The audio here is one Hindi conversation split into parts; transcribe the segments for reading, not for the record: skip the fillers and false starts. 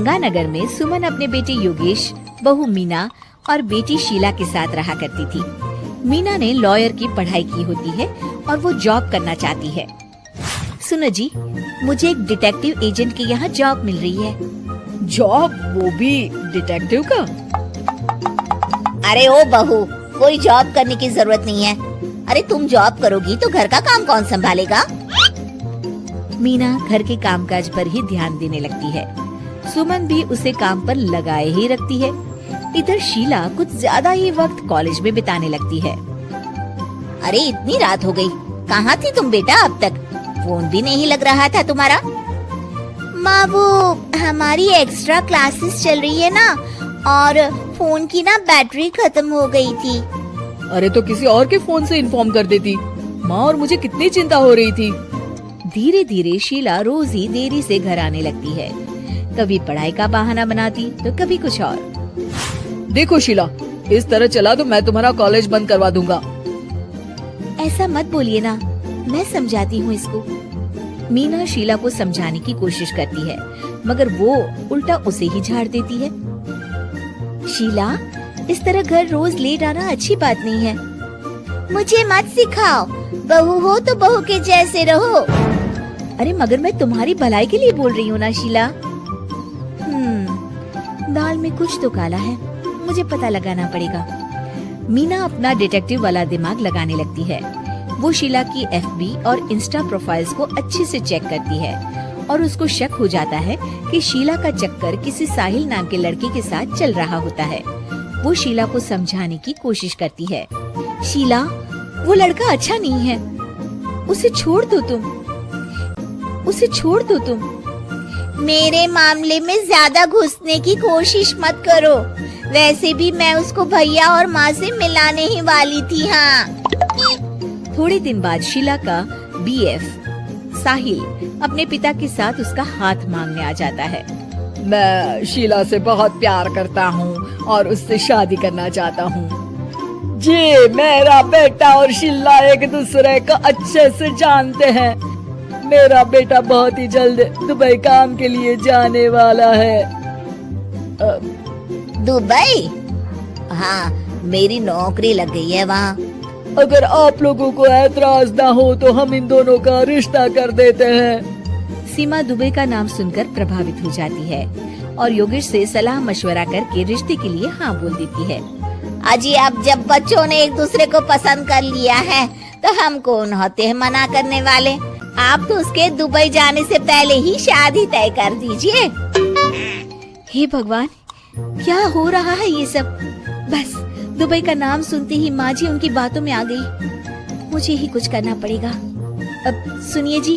गंगानगर में सुमन अपने बेटे योगेश, बहू मीना और बेटी शीला के साथ रहा करती थी। मीना ने लॉयर की पढ़ाई की होती है और वो जॉब करना चाहती है। सुनो जी, मुझे एक डिटेक्टिव एजेंट के यहाँ जॉब मिल रही है। जॉब? वो भी डिटेक्टिव का? अरे ओ बहू, कोई जॉब करने की जरूरत नहीं है। अरे तुम जॉब करोगी तो घर का काम कौन संभालेगा? मीना घर के कामकाज पर ही ध्यान देने लगती है। सुमन भी उसे काम पर लगाए ही रखती है। इधर शीला कुछ ज्यादा ही वक्त कॉलेज में बिताने लगती है। अरे इतनी रात हो गई, कहाँ थी तुम बेटा अब तक? फोन भी नहीं लग रहा था तुम्हारा। माँ वो हमारी एक्स्ट्रा क्लासेस चल रही है ना, और फोन की ना बैटरी खत्म हो गई थी। अरे तो किसी और के फोन से इन्फॉर्म कर देती माँ, और मुझे कितनी चिंता हो रही थी। धीरे धीरे शीला रोज ही देरी से घर आने लगती है। कभी पढ़ाई का बहाना बनाती तो कभी कुछ और। देखो शीला, इस तरह चला तो मैं तुम्हारा कॉलेज बंद करवा दूंगा। ऐसा मत बोलिए ना, मैं समझाती हूँ इसको। मीना शीला को समझाने की कोशिश करती है, मगर वो उल्टा उसे ही झाड़ देती है। शीला, इस तरह घर रोज लेट आना अच्छी बात नहीं है। मुझे मत सिखाओ, बहू हो तो बहू के जैसे रहो। अरे मगर मैं तुम्हारी भलाई के लिए बोल रही हूँ ना शीला। दाल में कुछ तो काला है, मुझे पता लगाना पड़ेगा। मीना अपना डिटेक्टिव वाला दिमाग लगाने लगती है। वो शीला की एफबी और इंस्टा प्रोफाइल्स को अच्छे से चेक करती है और उसको शक हो जाता है कि शीला का चक्कर किसी साहिल नाम के लड़के के साथ चल रहा होता है। वो शीला को समझाने की कोशिश करती है। शीला, वो लड़का अच्छा नहीं है, उसे छोड़ दो तुम, उसे छोड़ दो तुम। मेरे मामले में ज्यादा घुसने की कोशिश मत करो। वैसे भी मैं उसको भैया और माँ से मिलाने ही वाली थी। हाँ। थोड़े दिन बाद शीला का बीएफ साहिल अपने पिता के साथ उसका हाथ मांगने आ जाता है। मैं शीला से बहुत प्यार करता हूँ और उससे शादी करना चाहता हूँ। जी, मेरा बेटा और शीला एक दूसरे को अच्छे से जानते हैं। मेरा बेटा बहुत ही जल्द दुबई काम के लिए जाने वाला है। दुबई? हाँ, मेरी नौकरी लग गई है वहाँ। अगर आप लोगों को ऐतराज ना हो तो हम इन दोनों का रिश्ता कर देते हैं। सीमा दुबई का नाम सुनकर प्रभावित हो जाती है और योगेश से सलाह मशवरा करके रिश्ते के लिए हाँ बोल देती है। अजी, अब जब बच्चों ने एक दूसरे को पसंद कर लिया है तो हम कौन होते हैं मना करने वाले? आप तो उसके दुबई जाने से पहले ही शादी तय कर दीजिए। हे भगवान, क्या हो रहा है ये सब? बस दुबई का नाम सुनते ही माँ जी उनकी बातों में आ गई। मुझे ही कुछ करना पड़ेगा। अब सुनिए जी,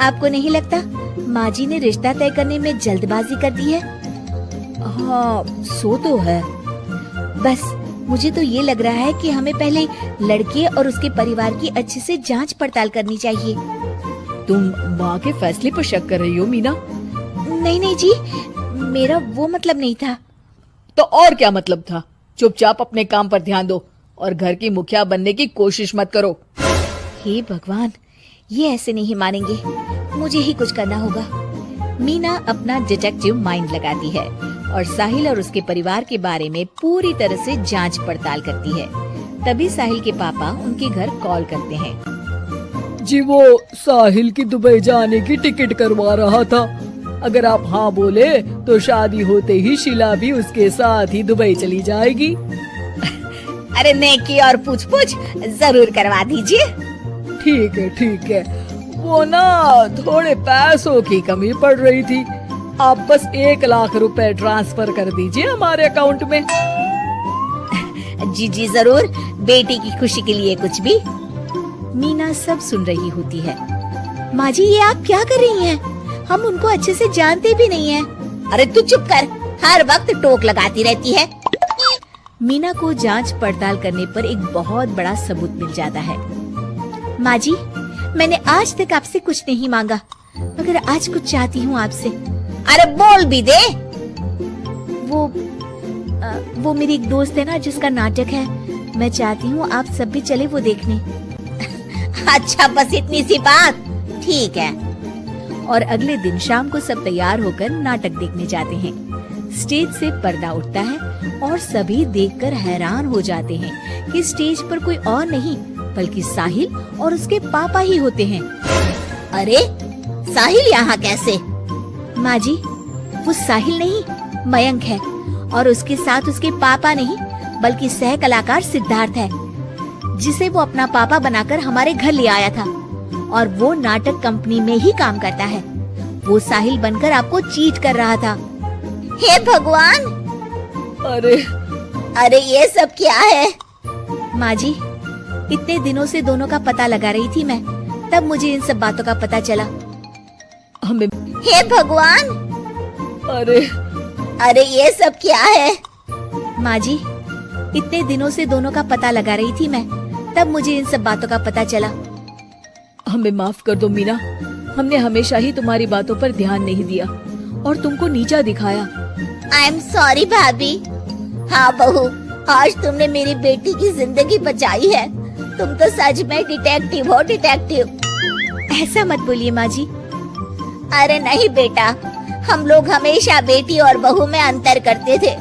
आपको नहीं लगता माँ जी ने रिश्ता तय करने में जल्दबाजी कर दी है? हाँ, सो तो है। बस मुझे तो ये लग रहा है कि हमें पहले लड़के और उसके परिवार की अच्छे से जांच पड़ताल करनी चाहिए। तुम माँ के फैसले पर शक कर रही हो मीना? नहीं नहीं जी, मेरा वो मतलब नहीं था। तो और क्या मतलब था? चुपचाप अपने काम पर ध्यान दो और घर की मुखिया बनने की कोशिश मत करो। हे भगवान, ये ऐसे नहीं मानेंगे, मुझे ही कुछ करना होगा। मीना अपना डिटेक्टिव माइंड लगाती है और साहिल और उसके परिवार के बारे में पूरी तरह से जांच पड़ताल करती है। तभी साहिल के पापा उनके घर कॉल करते हैं। जी, वो साहिल की दुबई जाने की टिकट करवा रहा था। अगर आप हाँ बोले तो शादी होते ही शीला भी उसके साथ ही दुबई चली जाएगी। अरे नेकी और पूछ पूछ जरूर करवा दीजिए। ठीक है, ठीक है। वो ना थोड़े पैसों की कमी पड़ रही थी। आप बस 1 लाख रुपए ट्रांसफर कर दीजिए हमारे अकाउंट में। जी जी जरूर, बेटी की खुशी के लिए कुछ भी। मीना सब सुन रही होती है। माँ जी, ये आप क्या कर रही हैं? हम उनको अच्छे से जानते भी नहीं हैं। अरे तू चुप कर, हर वक्त टोक लगाती रहती है। मीना को जांच पड़ताल करने पर एक बहुत बड़ा सबूत मिल जाता है। माँ जी, मैंने आज तक आपसे कुछ नहीं मांगा, मगर आज कुछ चाहती हूँ आपसे। अरे बोल भी दे। वो मेरी एक दोस्त है ना जिसका नाटक है, मैं चाहती हूँ आप सब भी चले वो देखने। अच्छा, बस इतनी सी बात? ठीक है। और अगले दिन शाम को सब तैयार होकर नाटक देखने जाते हैं। स्टेज से पर्दा उठता है और सभी देखकर हैरान हो जाते हैं कि स्टेज पर कोई और नहीं बल्कि साहिल और उसके पापा ही होते हैं। अरे साहिल यहाँ कैसे? माँ जी, वो साहिल नहीं मयंक है और उसके साथ उसके पापा नहीं बल्कि सह कलाकार सिद्धार्थ है, जिसे वो अपना पापा बनाकर हमारे घर ले आया था और वो नाटक कंपनी में ही काम करता है। वो साहिल बनकर आपको चीट कर रहा था। हे भगवान, अरे ये सब क्या है? माँ जी, इतने दिनों से दोनों का पता लगा रही थी मैं, तब मुझे इन सब बातों का पता चला। हमें हे भगवान, अरे ये सब क्या है? माँ जी, इतने दिनों से दोनों का पता लगा रही थी मैं, तब मुझे इन सब बातों का पता चला। हमें माफ कर दो मीना, हमने हमेशा ही तुम्हारी बातों पर ध्यान नहीं दिया और तुमको नीचा दिखाया। आई एम सॉरी भाभी। हाँ बहू, आज तुमने मेरी बेटी की जिंदगी बचाई है। तुम तो सच में डिटेक्टिव हो, डिटेक्टिव। ऐसा मत बोलिए माँ जी। अरे नहीं बेटा, हम लोग हमेशा बेटी और बहू में अंतर करते थे,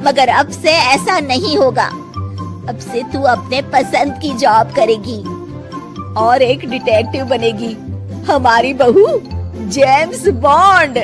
मगर अब से ऐसा नहीं होगा। अब से तू अपने पसंद की जॉब करेगी और एक डिटेक्टिव बनेगी, हमारी बहू जेम्स बॉन्ड।